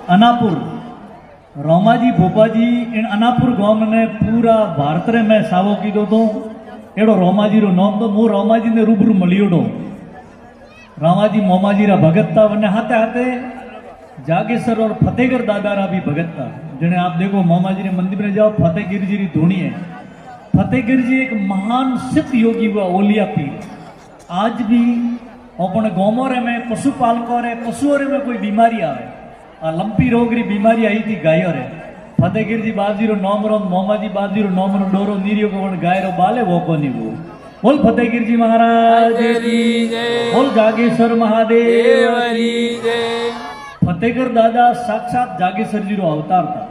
अनापुर romaji भोपाजी इन अनापुर गांव ने पूरा भारत रे मैं सावो कीधो तो एड़ो रोमाजी रो नाम तो मु रोमाजी ने रूबरू मलियोडो रामाजी मोमाजी रा भगतता वने हाथे हाथे जागेसर और फतेहगढ़ दादा रा भी भगतता जने आप देखो मोमाजी ने मंदिर में जाओ फतेहगिरी जी री धूनी है। फतेहगिरी जी एक महान सिद्ध योगी हुआ ओलिया पीर। आज भी अपने गाँवों में पशुपालकों रे पशुओं में कोई बीमारी आवे आ लंपी रोग री बीमारी आई थी गायों रे फतेहगिरी जी बाजी रो नाम रो मोमाजी बाजी रो नाम रो डोरो नीरियो को गाय रो बाले वो को नहीं वो बोल फतेहगिरी जी महाराज बोल जागेश्वर महादेव फतेहगढ़ दादा साक्षात जागेश्वर जी रो अवतार था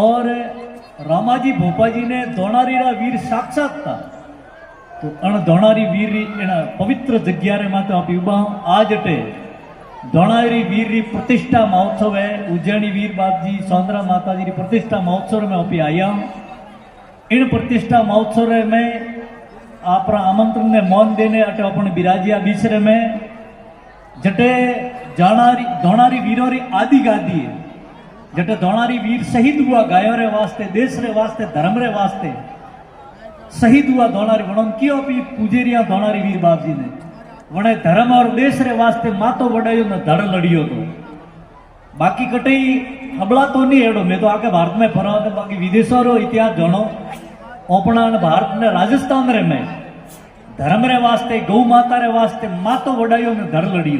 और रामाजी भोपाजी ने दोनारी रा वीर साक्षात था। तो अण दोनारी वीर एना पवित्र जग्या रे माते आप युवा आज अटे दोनारी वीर री प्रतिष्ठा महोत्सव है उज्जैनी वीर बाप जी सौंदरा माता जी री प्रतिष्ठा महोत्सव में आप आया इन प्रतिष्ठा महोत्सव में आप आमंत्रण ने मौन देने अटे अपन बिराजिया बीसरे में जटे दोनारी वीरों री आदि गादी है जटे दोनारी वीर शहीद हुआ गायों रे वास्ते देश रे वास्ते धर्म रे वास्ते शहीद हुआ दोनारी वणन कियो भी पूजेरिया दोनारी वीर बाप जी ने वणे धर्म और देश रे वास्ते मातो वडायो ने धड़ लड़ियो तो बाकी कटई हबला तो नहीं एड़ो मैं तो आके भारत में फरा तो बाकी विदेशों रो इतिहास जानो अपना भारत ने राजस्थान रे में धर्म रे वास्ते गौ माता रे वास्ते मातो वडायो ने धड़ लड़ियो।